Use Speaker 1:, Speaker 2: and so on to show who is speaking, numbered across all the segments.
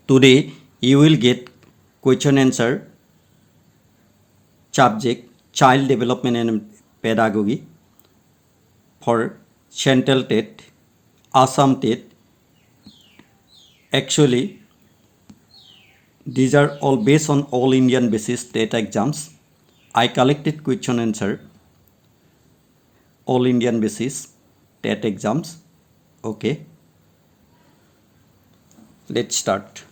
Speaker 1: Today you will get question answer subject child development and pedagogy for Central TET, Assam TET. Actually, these are all based on all Indian basis TET exams. I collected question answer all Indian basis TET exams. Okay, let's start.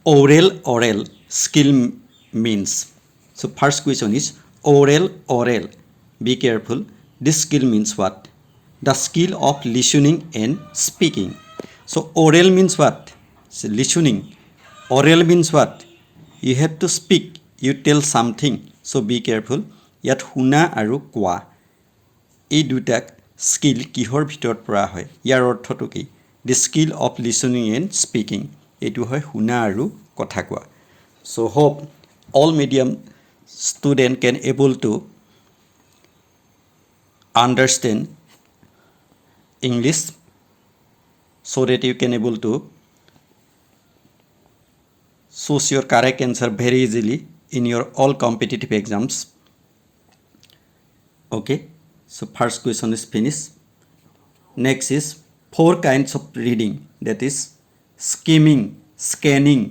Speaker 1: Oral skill means. So first question is oral. Be careful. This skill means what? The skill of listening and speaking. So oral means what? So listening. Oral means what? You have to speak. You tell something. So be careful. Yat huna aru kwa. এই দুটাক skill কিহৰ ভিতৰত পৰা হয় ইয়াৰ অৰ্থটো কি the skill of listening and speaking এইটো হয় শুনা আৰু কথা কোৱা so hope all medium student can able to understand English so that you can able to choose your correct answer very easily in your all competitive exams. Okay, so first question is finished. Next is 4 kinds of reading, that is skimming, scanning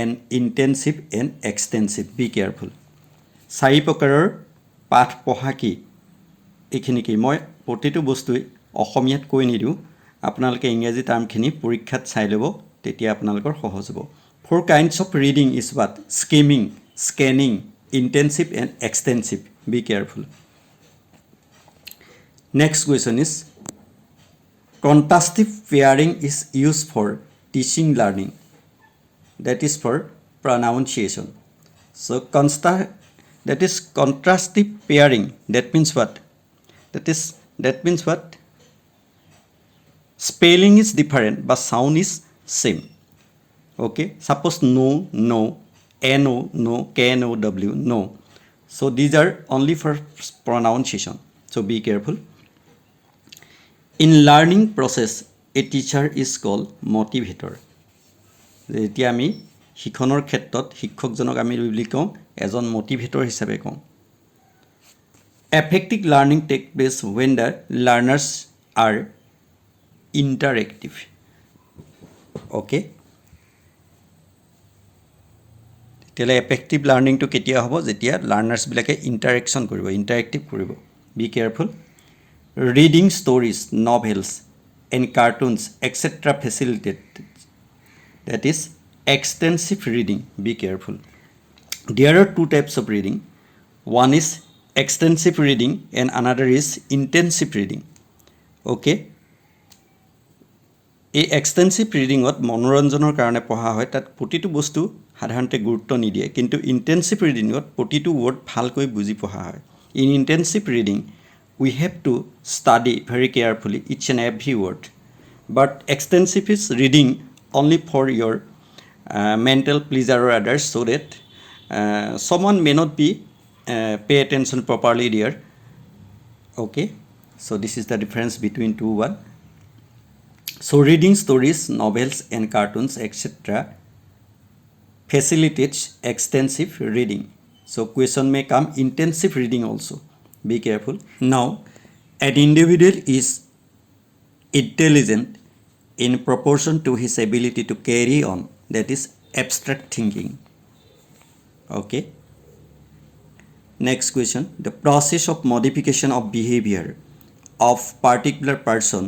Speaker 1: and intensive and extensive. Be careful. 4 প্ৰকাৰৰ পাঠ পঢ়া কি এইখিনি কি মই প্ৰতিটো বস্তুই অসমীয়াত কৈ নিদিওঁ আপোনালোকে ইংৰাজী টাৰ্মখিনি পৰীক্ষাত চাই ল'ব তেতিয়া আপোনালোকৰ সহজ হ'ব 4 kinds of reading is what? Skimming, scanning, intensive and extensive. Be careful. Next question is contrastive pairing is used for teaching learning, that is for pronunciation. So that is contrastive pairing, that means what? That means what? Spelling is different but sound is same. Okay, suppose no, no, K-N-O-W, no. So these are only for pronunciation, so be careful. In learning process, a teacher is called motivator. যেতিয়া আমি শিক্ষণৰ ক্ষেত্ৰত শিক্ষকজনক আমি বুলি কওঁ এজন মোটিভেটৰ হিচাপে কওঁ effective learning take place when the learners are interactive. Okay, তেতিয়াহ'লে effective learning to কেতিয়া হ'ব যেতিয়া লাৰ্নাৰ্ছ বিলাকে ইণ্টাৰেকশ্যন কৰিব ইণ্টাৰেক্টিভ কৰিব be careful. Reading stories, novels and cartoons etc. facilitated, that is extensive reading. Be careful. There are 2 types of reading. One is extensive reading and another is intensive reading. Okay, এই extensive ৰিডিঙত মনোৰঞ্জনৰ কাৰণে পঢ়া হয় তাত প্ৰতিটো বস্তু সাধাৰণতে গুৰুত্ব নিদিয়ে কিন্তু ইণ্টেন্সিভ ৰিডিঙত প্ৰতিটো ৱৰ্ড ভালকৈ বুজি পঢ়া হয় in intensive reading we have to study very carefully each and every word, but extensive is reading only for your mental pleasure or others so that someone may not be pay attention properly there. Okay, so this is the difference between 2 1. So reading stories, novels and cartoons etc. facilitates extensive reading. So question may come intensive reading also. Be careful. Now, an individual is intelligent in proportion to his ability to carry on, that is abstract thinking. Okay. Next question. The process of modification of behavior of particular person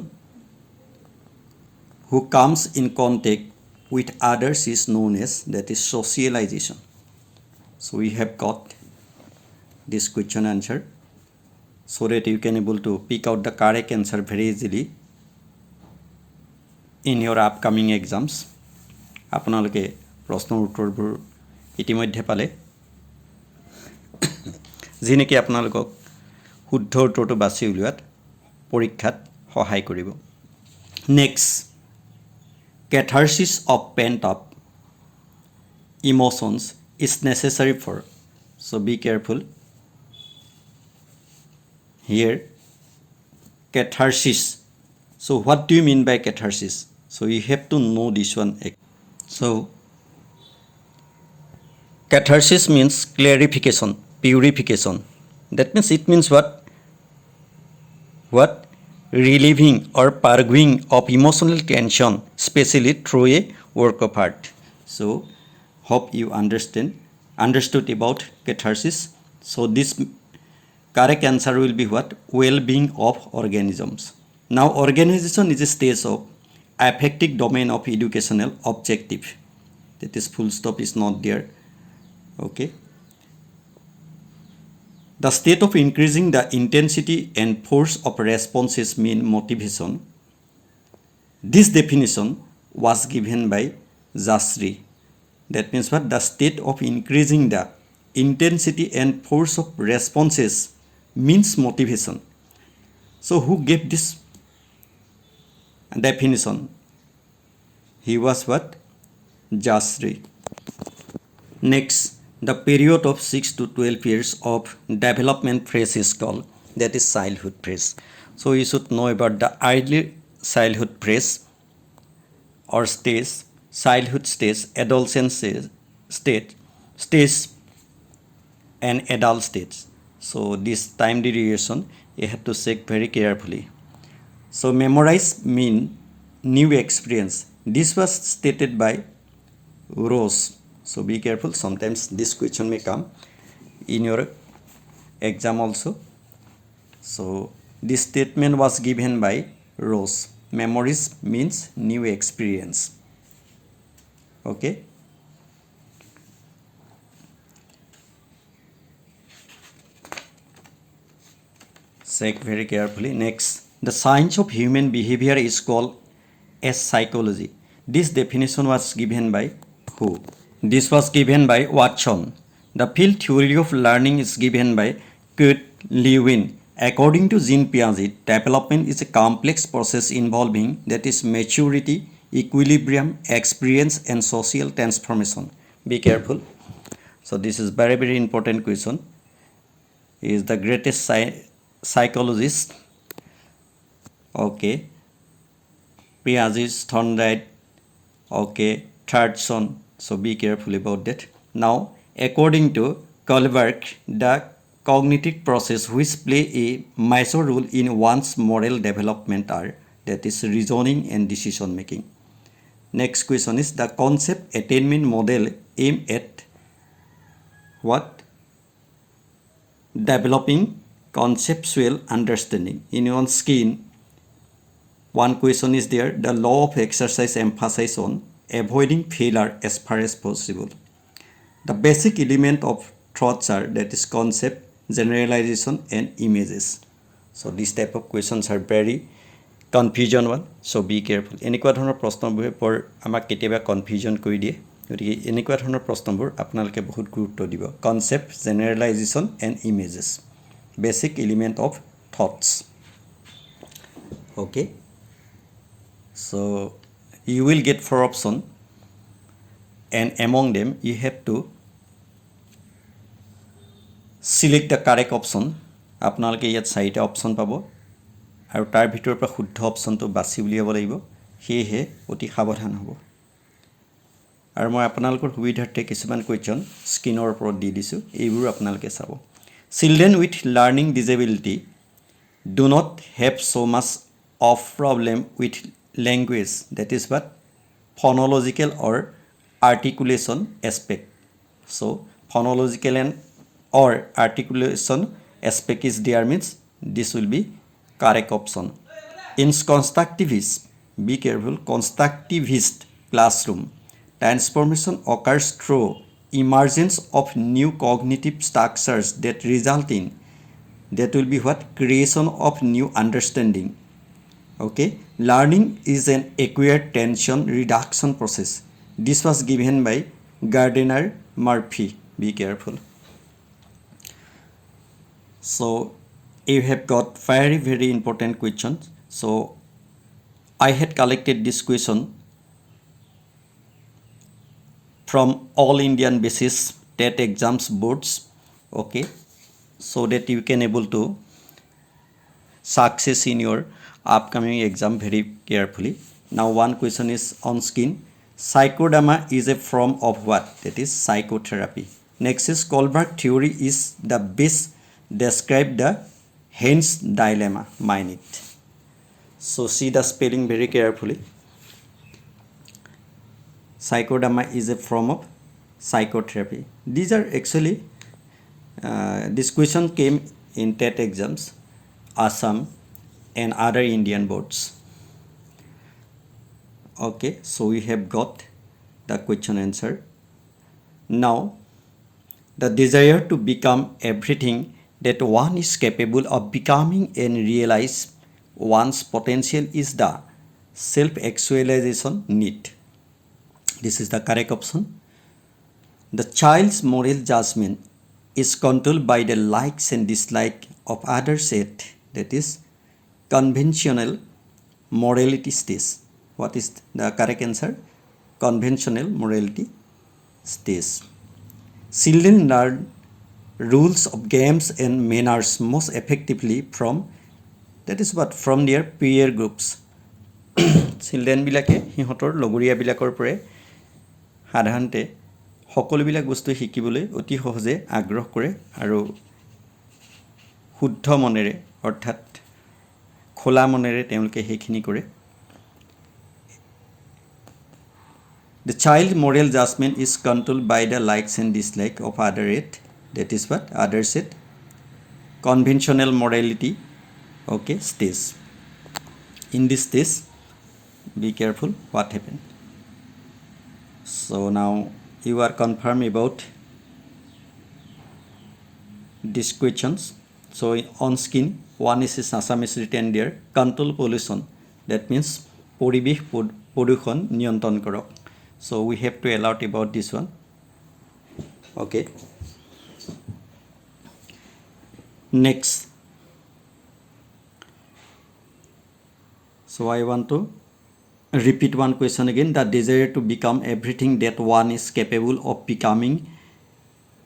Speaker 1: who comes in contact with others is known as, that is socialization. So we have got this question answer so that you can able to pick out the correct answer very easily in your upcoming exams. আপোনালোকে প্ৰশ্নৰ উত্তৰবোৰ ইতিমধ্যে পালে যি নেকি আপোনালোকক শুদ্ধ উত্তৰটো বাছি উলিওৱাত পৰীক্ষাত সহায় কৰিব next catharsis of pent up emotions is necessary for, so be careful here catharsis. So what do you mean by catharsis? So you have to know this one. So catharsis means clarification, purification. That means it means what? What? Relieving or purging of emotional tension, especially through a work of art. So hope you understood about catharsis. So this correct answer will be what? Well-being of organisms. Now organization is a stage of affective domain of educational objective. That is full stop is not there. Okay. The state of increasing the intensity and force of responses mean motivation. This definition was given by Jasri. That means what? The state of increasing the intensity and force of responses means motivation. So who gave this definition? He was what? Jasri. Next, the period of 6 to 12 years of development phase is called, that is childhood phase. So you should know about the early childhood phase or stage, childhood stage, adolescent stage and adult stage. So this time duration you have to check very carefully. So memorize mean new experience. This was stated by Rose. So be careful, sometimes this question may come in your exam also. So this statement was given by Rose. Memories means new experience. Okay. Check very carefully. Next, the science of human behavior is called as psychology. This definition was given by who? This was given by Watson. The field theory of learning is given by Kurt Lewin. According to Jean Piaget, development is a complex process involving, that is, maturity, equilibrium, experience, and social transformation. Be careful. So this is very important question. He is the greatest psychologist. Okay. Piaget, Thorndike. Okay. Thorndson. So be careful about that. Now, according to Kohlberg, the cognitive process which play a major role in one's moral development are, that is, reasoning and decision making. Next question is, the concept attainment model aim at what? Developing conceptual understanding. In one's skin, one question is there, the law of exercise emphasizes on avoiding failure as far as possible. The basic element of thoughts are, that is, concept, generalization and images. So this type of questions are very confusion one. So be careful. এনেকুৱা ধৰণৰ প্ৰশ্নবোৰে পৰ আমাক কেতিয়াবা confusion কৰি দিয়ে। গতিকে এনেকুৱা ধৰণৰ প্ৰশ্নবোৰ আপোনালোকে বহুত গুৰুত্ব দিব। Concept, generalisation and images, basic element of thoughts. Okay. So you will get 4 options, and among them you have to select the correct option. আপোনালোকে ইয়াত 4টা অপশন পাব আৰু তাৰ ভিতৰৰ পৰা শুদ্ধ অপশনটো বাছি উলিয়াব লাগিব। সেয়ে অতি সাৱধান হ'ব। আৰু মই আপোনালোকৰ সুবিধাৰ্থে কিছুমান কুৱেশ্যন স্ক্ৰীনৰ ওপৰত দি দিছোঁ, এইবোৰ আপোনালোকে চাব। Children with learning disability do not have so much of problem with language, that is what? Phonological or articulation aspect. So phonological and or articulation aspect is there, means this will be correct option. In constructivist, be careful, constructivist classroom, transformation occurs through emergence of new cognitive structures that result in, that will be what? Creation of new understanding. Okay. Learning is an acquired tension reduction process. This was given by Gardner Murphy. Be careful. So you have got very important questions. So I had collected this question from all Indian basis TET exams boards. Okay. So that you can able to success in your upcoming exam very carefully. Now one question is on screen. Psychodrama is a form of what? That is psychotherapy. Next is Kohlberg theory is the best describe the Heinz dilemma. Mind it. So see the spelling very carefully. Psychodrama is a form of psychotherapy. These are actually this question came in TET exams, Assam and other Indian boards. Okay, so we have got the question answer. Now, the desire to become everything that one is capable of becoming and realize one's potential is the self-actualization need. This is the correct option. The child's moral judgment is controlled by the likes and dislikes of others at, that is, conventional morality stage. What is the correct answer? Conventional morality stage. Children learn rules of games and manners most effectively from, that is what, from their peer groups. চিলড্ৰেনবিলাকে সিহঁতৰ লগৰীয়াবিলাকৰ পৰাই সাধাৰণতে সকলোবিলাক বস্তু শিকিবলৈ অতি সহজে আগ্ৰহ কৰে আৰু শুদ্ধ মনেৰে অৰ্থাৎ খোলা মনেৰে তেওঁলোকে সেইখিনি কৰে. The child moral judgment is controlled by the likes and dislikes of others. That is what others said. Conventional morality, okay, stage. In this stage, be careful what happened. So now you are confirmed about these questions. So on screen, one is Assamese written there. Control pollution. That means পৰিবেশ প্ৰদূষণ নিয়ন্ত্ৰণ কৰক. So we have to alert about this one. Okay. Next. So I want to repeat one question again. The desire to become everything that one is capable of becoming,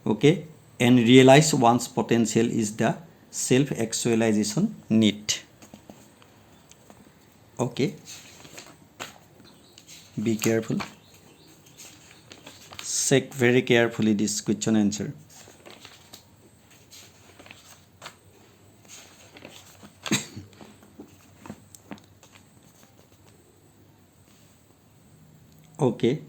Speaker 1: okay, and realize one's potential is the self-actualization need. Okay. Be careful. Check very carefully this question answer. Okay.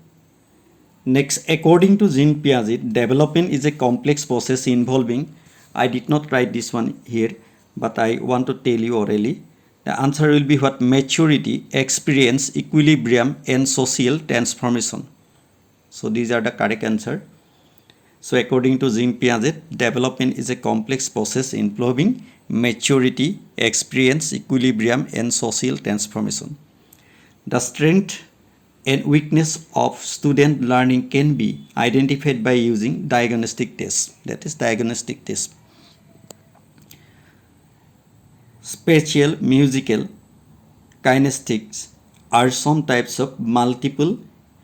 Speaker 1: Next, according to Jean Piaget, development is a complex process involving, I did not write this one here, but I want to tell you orally. The answer will be what? Maturity, experience, equilibrium, and social transformation. So these are the correct answer. So according to Jean Piaget, development is a complex process involving maturity, experience, equilibrium, and social transformation. The strength and weakness of student learning can be identified by using diagnostic tests. That is diagnostic test. Spatial, musical, kinestics are some types of multiple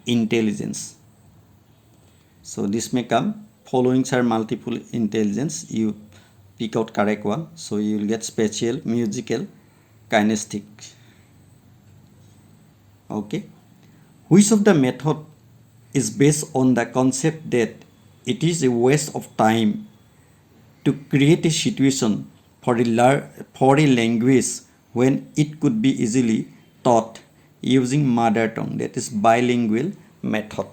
Speaker 1: intelligence. So this may come. Followings are multiple intelligence. You pick out correct one. So you will get spatial, musical, kinesthetic. Okay. Which of the method is based on the concept that it is a waste of time to create a situation for a language when it could be easily taught using mother tongue, that is bilingual method?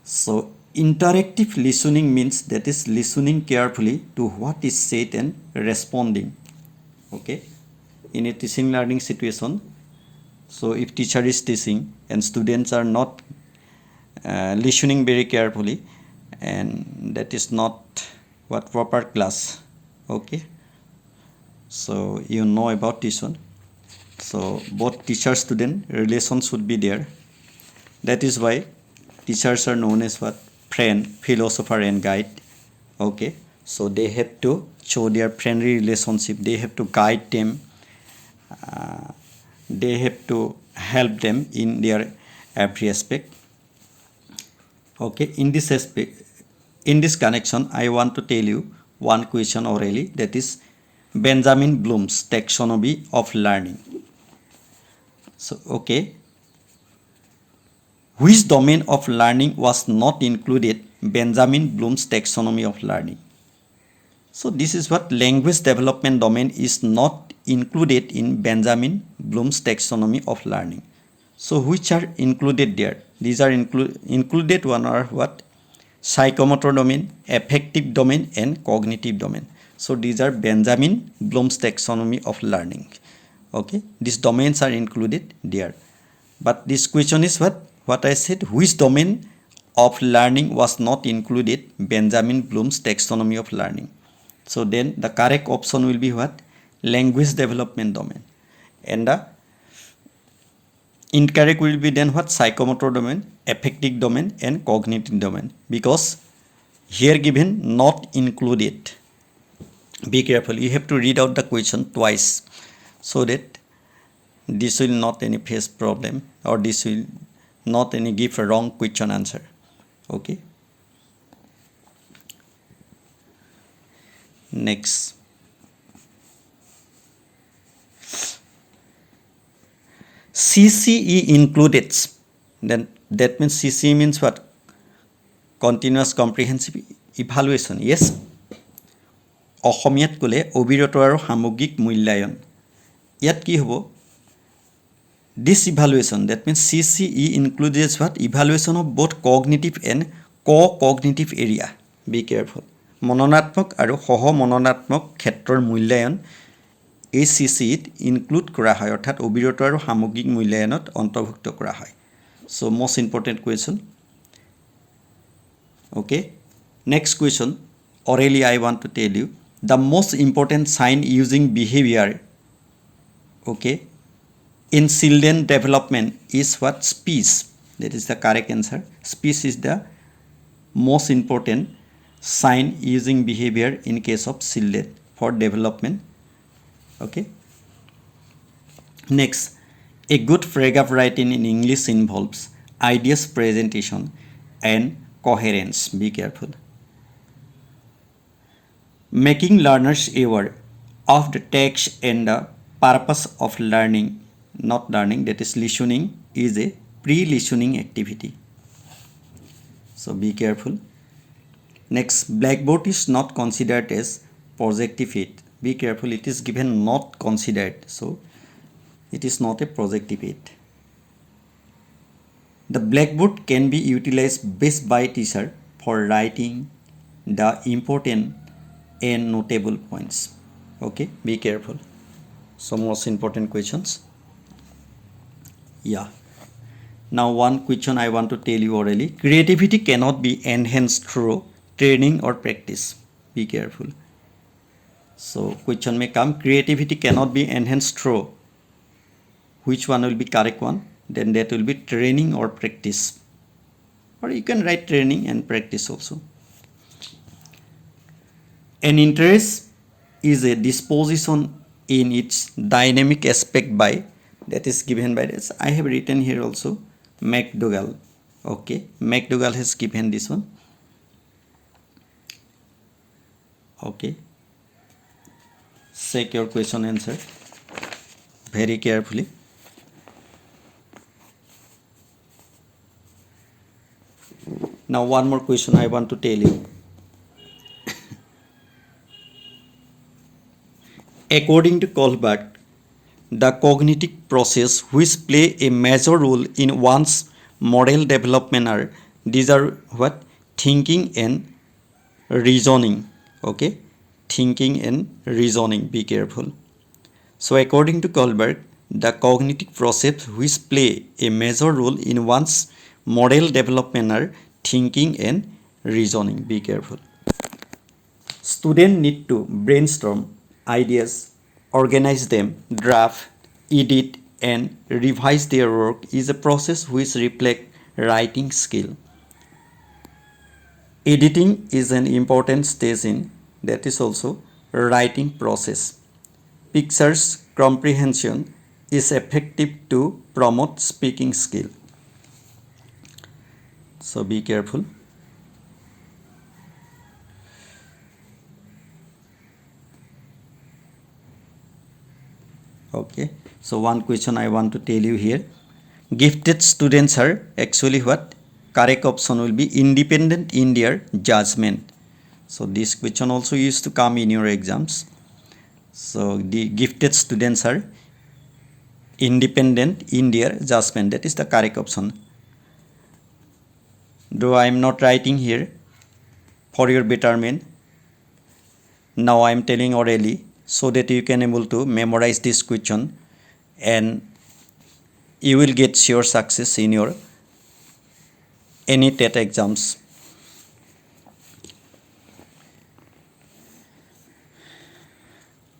Speaker 1: So interactive listening means that is listening carefully to what is said and responding. Okay, in a teaching learning situation. So if teacher is teaching and students are not listening very carefully, and that is not what proper class. Okay, so you know about this one. So both teacher student relations should be there. That is why teachers are known as what? Friend, philosopher, and guide. Okay, so they have to show their friendly relationship. They have to guide them. They have to help them in their every aspect. Okay, in this aspect, in this connection, I want to tell you one question orally, that is Benjamin Bloom's taxonomy of learning. So okay, which domain of learning was not included Benjamin Bloom's taxonomy of learning? So this is what language development domain is not included in Benjamin Bloom's taxonomy of learning. So which are included there? These are included one are what? Psychomotor domain, affective domain and cognitive domain. So these are Benjamin Bloom's taxonomy of learning. Okay, these domains are included there. But this question is what I said, which domain of learning was not included Benjamin Bloom's taxonomy of learning? So then the correct option will be what? Language development domain. And the incorrect will be then what? Psychomotor domain, affective domain and cognitive domain, because here given not included. Be careful, you have to read out the question twice so that this will not any face problem, or this will not any give a wrong question answer. Okay, next, CCE included, then that means CCE means what? Continuous comprehensive evaluation. Yes, অসমীয়াত ক'লে অবিৰত আৰু সামগ্ৰিক মূল্যায়ন। ইয়াত কি হ'ব? This evaluation, that means CCE includes what? Evaluation of both cognitive and co-cognitive area. Be careful. মননাত্মক আৰু সহ মননাত্মক ক্ষেত্ৰৰ মূল্যায়ন এই CCEত ইনক্লুড কৰা হয়, অৰ্থাৎ অবিৰত আৰু সামগ্ৰিক মূল্যায়নত অন্তৰ্ভুক্ত কৰা হয়। So most important question. Okay, next question. Orally I want to tell you the most important sign using behavior, okay, in children development is what? Speech. That is the correct answer. Speech is the most important sign using behavior in case of children for development. Okay, next, a good paragraph writing in English involves ideas presentation and coherence. Be careful. Making learners aware of the text and the purpose of learning, not learning, that is listening, is a pre-listening activity. So be careful. Next, blackboard is not considered as projective aid. Be careful, it is given not considered, so it is not a projective aid. The blackboard can be utilized best by teacher for writing the important and notable points. Okay, be careful. So most important questions. Yeah, now one question I want to tell you orally. Creativity cannot be enhanced through training or practice. Be careful. So question may come, creativity cannot be enhanced through, which one will be correct one? Then that will be training or practice, or you can write training and practice also. An interest is a disposition in its dynamic aspect by, that is given by this. I have written here also McDougall. Okay, McDougall has given this one. Okay, check your question answer very carefully. Now one more question I want to tell you. According to Kohlberg, the cognitive process which play a major role in one's moral development are, these are what? Thinking and reasoning. Okay, thinking and reasoning. Be careful. So according to Kohlberg, the cognitive process which play a major role in one's moral development are thinking and reasoning. Be careful. Students need to brainstorm ideas, organize them, draft, edit and revise their work is a process which reflects writing skill. Editing is an important stage in, that is also writing process. Pictures comprehension is effective to promote speaking skill. So be careful. Okay, So one question I want to tell you here. Gifted students are actually what? Correct option will be independent in their judgment. So this question also used to come in your exams. So the gifted students are independent in their judgment. That is the correct option. Though I am not writing here for your betterment, now I am telling orally so that you can able to memorize this question and you will get sure success in your any TET exams.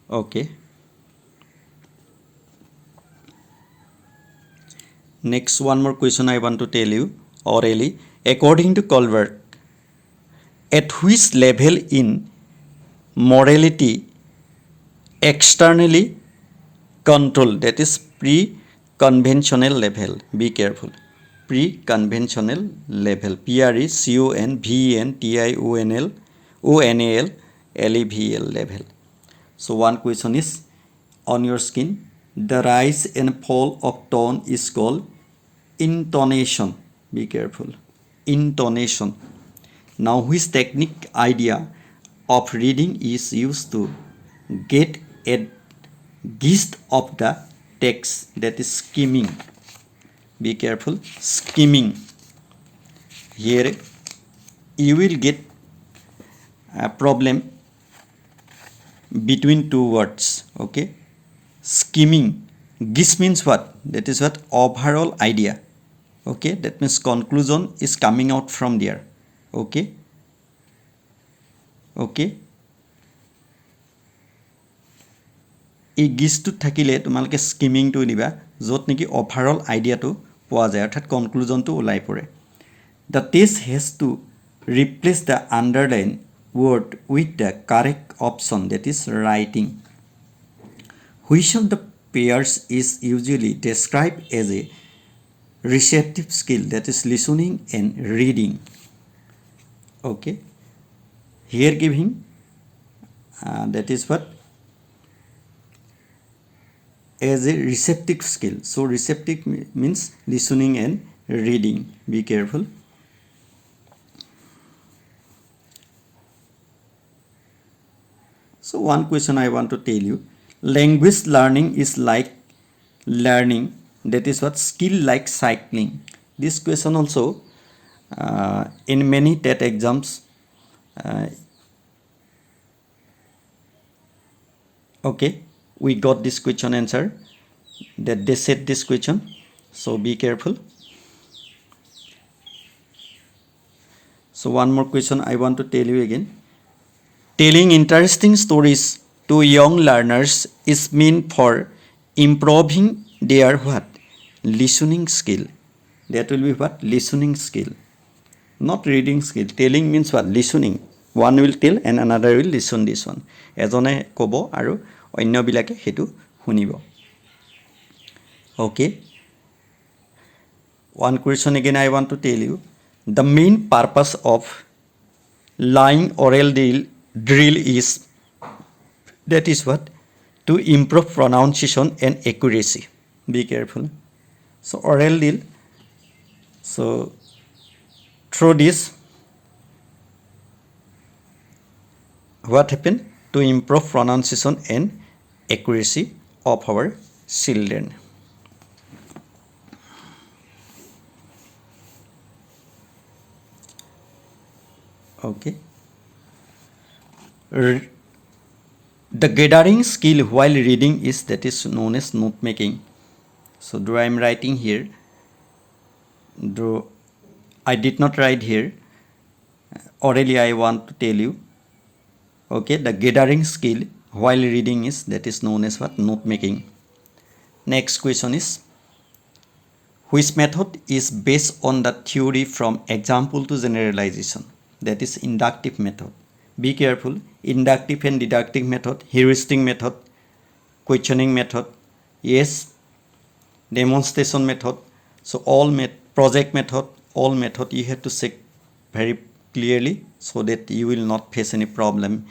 Speaker 1: Okay. Next, one more question I want to tell you orally. According to Colbert, at which level in morality externally controlled, that is pre-conventional level, be careful, pre-conventional level, PRECONVENTIONAL level. So one question is on your screen, the rise and fall of tone is called intonation. Be careful, intonation. Now which technique idea of reading is used to get a gist of the text, that is skimming. Be careful, skimming. Here you will get a problem between two words. Okay, skimming, gist means what? That is what? Overall idea. Okay, that means conclusion is coming out from there. Okay, okay, এই গিজটো থাকিলে তোমালোকে স্কিমিংটো দিবা য'ত নেকি overall আইডিয়াটো পোৱা যায়, অৰ্থাৎ কনক্লুজনটো ওলাই পৰে। The test has to replace the underline word with the correct option, that is writing. Which of the pairs is usually describe as a receptive skill, that is listening and reading. Okay, here giving that is what? As a receptive skill. So receptive means listening and reading. Be careful. So one question I want to tell you, language learning is like learning, that is what? Skill like cycling. This question also in many TET exams okay, we got this question answer that they said this question, so be careful. So one more question I want to tell you again. Telling interesting stories to young learners is meant for improving their what? Listening skill. That will be what? Listening skill, not reading skill. Telling means what? Listening. One will tell and another will listen this one. এজনে ক'ব আৰু অন্যবিলাকে সেইটো শুনিব। Okay, one question again I want to tell you. The main purpose of lying oral drill is, that is what? To improve pronunciation and accuracy. Be careful. So oral drill, so through this what happened? To improve pronunciation and accuracy of our children. Okay, the gathering skill while reading is, that is known as note making. So though I am writing here, though I did not write here, orally I want to tell you. Okay, the gathering skill while reading is, that is known as what? Note making. Next question is, which method is based on the theory from example to generalization? That is inductive method. Be careful, inductive and deductive method, heuristic method, questioning method, yes, demonstration method. So all project method, all method you have to check very clearly so that you will not face any problem.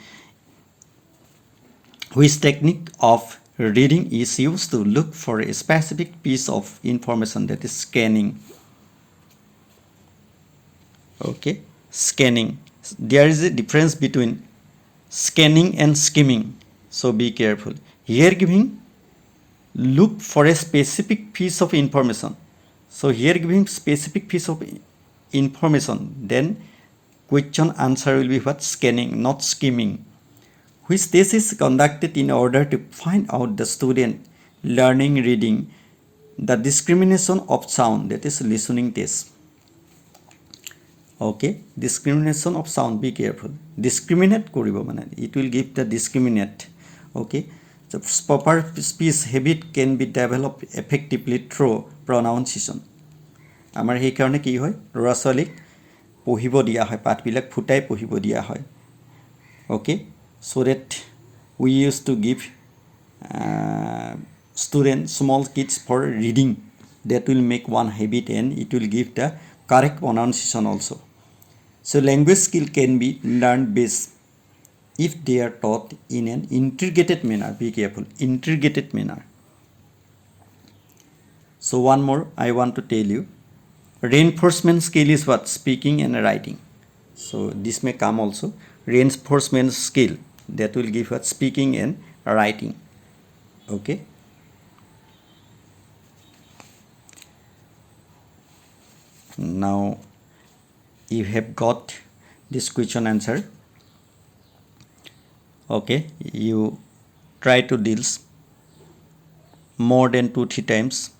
Speaker 1: Which technique of reading is used to look for a specific piece of information, that is scanning. Okay, scanning. There is a difference between scanning and skimming, so be careful. Here giving look for a specific piece of information, so here giving specific piece of information, then question answer will be what? Scanning, not skimming. Which this is conducted in order to find out the student learning reading, the discrimination of sound, that is listening test. Okay, discrimination of sound, be careful. Discriminate koribo mane, it will give the discriminate. Okay, the proper speech habit can be developed effectively through pronunciation. আমাৰ সেই কাৰণে কি হয়, ল'ৰা ছোৱালীক পঢ়িব দিয়া হয়, পাঠবিলাক ফুটাই পঢ়িব দিয়া হয়। Okay, so that we used to give students, small kids, for reading. That will make one habit and it will give the correct pronunciation also. So language skill can be learned best if they are taught in an integrated manner. Be careful, integrated manner. So one more I want to tell you. Reinforcement skill is what? Speaking and writing. So this may come also. Reinforcement skill, that will give what? Speaking and writing. Okay. Now you have got this question answer. Okay, you try to deal more than 2-3 times,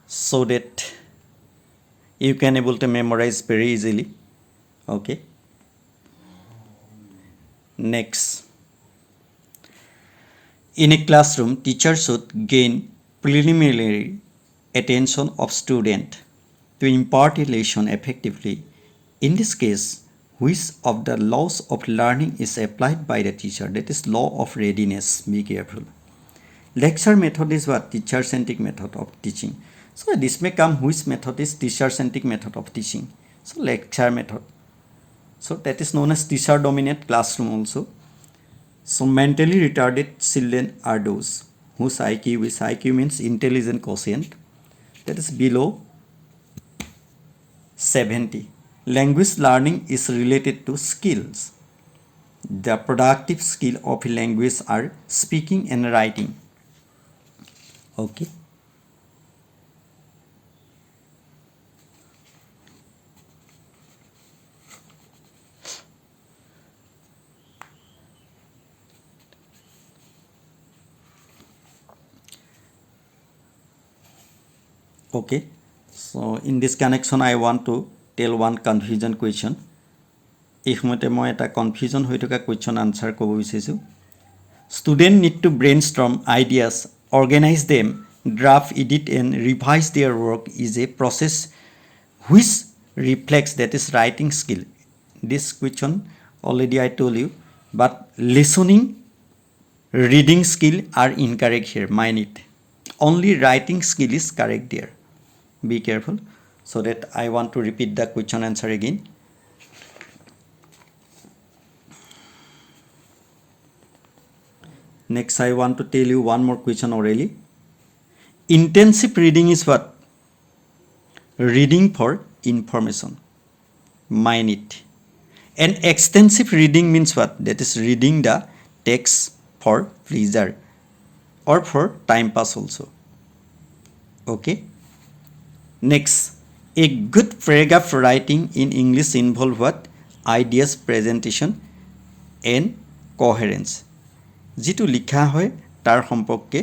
Speaker 1: so that you can able to memorize very easily. Okay. Next, in a classroom, teacher should gain preliminary attention of student to impart a lesson effectively. In this case, which of the laws of learning is applied by the teacher? That is law of readiness. Be careful. Lecture method is what? Teacher-centric method of teaching. So this may come, which method is teacher-centric method of teaching? So lecture method. So that is known as teacher-dominant classroom also. So mentally retarded children are those whose IQ is, IQ means intelligence quotient, that is below 70. Language learning is related to skills. The productive skill of a language are speaking and writing. Okay. Okay, so in this connection I want to tell one confusion question. এই সময়তে মই এটা confusion হৈ থকা question answer ক'ব বিচাৰিছোঁ. Student need to brainstorm ideas, organize them, draft, edit and revise their work is a process which reflects, that is writing skill. This question already I told you, but listening, reading skill are incorrect here, mind it. Only writing skill is correct there. Be careful. So that I want to repeat the question answer again. Next I want to tell you one more question orally. Intensive reading is what? Reading for information. Mind it. And extensive reading means what? That is reading the text for pleasure or for time pass also. Okay. Next, a good paragraph writing in English involve what? Ideas presentation and coherence. যিটো লিখা হয় তাৰ সম্পৰ্কে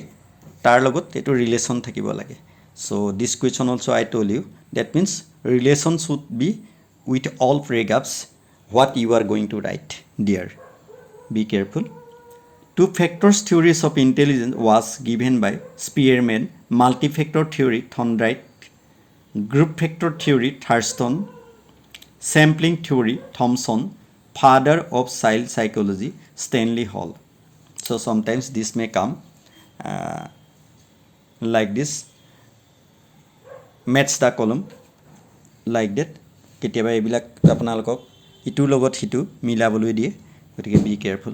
Speaker 1: তাৰ লগত এটো relation থাকিব লাগে. So this question also I told you, that means relation should be with all paragraphs what you are going to write there. Be careful. Two factors theories of intelligence was given by Spearman, multi-factor theory Thorndike, group factor theory Thurston, sampling theory Thomson, father of child psychology Stanley Hall. So sometimes this may come like this, match the column like that. কেতিয়াবা এইবিলাক আপোনালোকক ইটো লগত হিটো মিলাবলৈ দিয়ে, গতিকে be careful.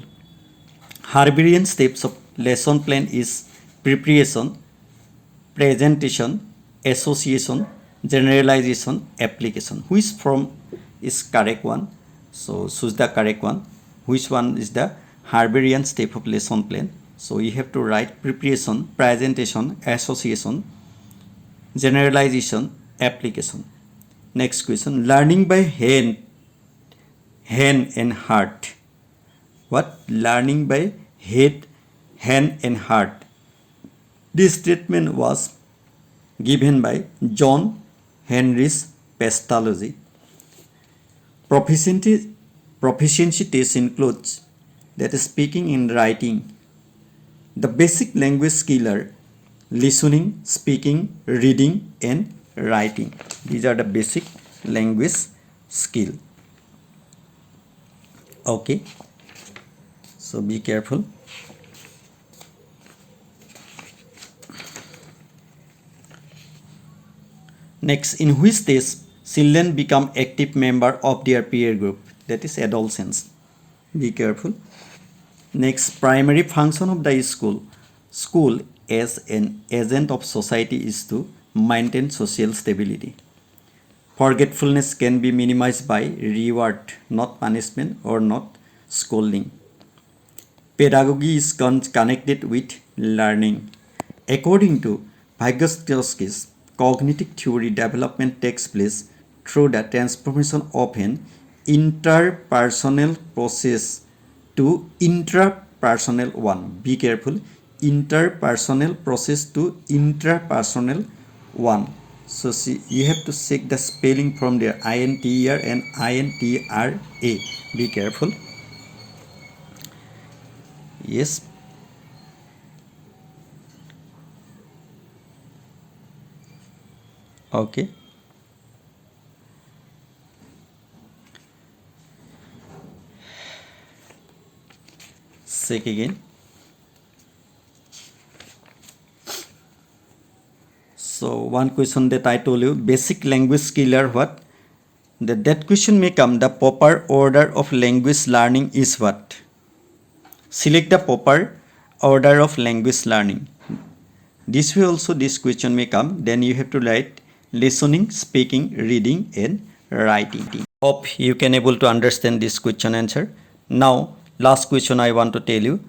Speaker 1: Herbarian steps of lesson plan is preparation, presentation, association, generalization, application. Which from is correct one? So choose the correct one. Which one is the Herbarian step of lesson plan? So you have to write preparation, presentation, association, generalization, application. Next question, learning by hand and heart. What? Learning by head, hand and heart. This statement was given by John Henry Pestalozzi. Proficiency test includes that is speaking and writing. The basic language skill are listening, speaking, reading and writing. These are the basic language skill. Okay, so be careful. Next, in which stage children become active member of their peer group, that is adolescence. Be careful. Next, primary function of the school. School as an agent of society is to maintain social stability. Forgetfulness can be minimized by reward, not punishment or not scolding. Pedagogy is connected with learning. According to Vygotsky's cognitive theory, development takes place through the transformation of an interpersonal process to intrapersonal one. Be careful. Interpersonal process to intrapersonal one. So see, you have to check the spelling from there. INTER and INTRA. Be careful. Yes. Okay. Check again. So one question that I told you, basic language skill are what? That question may come, the proper order of language learning is what? Select the proper order of language learning. This way also this question may come. Then you have to write listening, speaking, reading and writing. Hope you can able to understand this question answer. Now last question I want to tell you.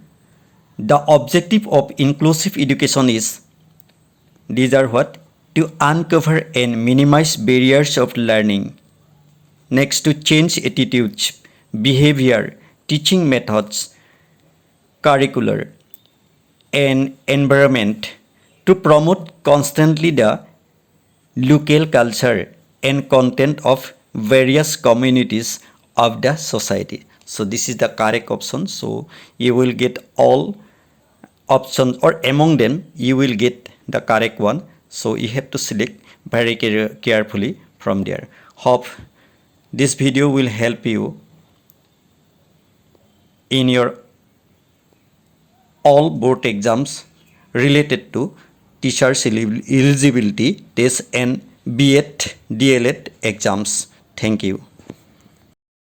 Speaker 1: The objective of inclusive education is, these are what? To uncover and minimize barriers of learning. Next, to change attitudes, behavior, teaching methods, curricular and environment, to promote constantly the local culture and content of various communities of the society. So this is the correct option. So you will get all options, or among them you will get the correct one. So you have to select very carefully from there. Hope this video will help you in your all board exams related to teachers eligibility test and B.Ed, D.El.Ed exams. Thank you.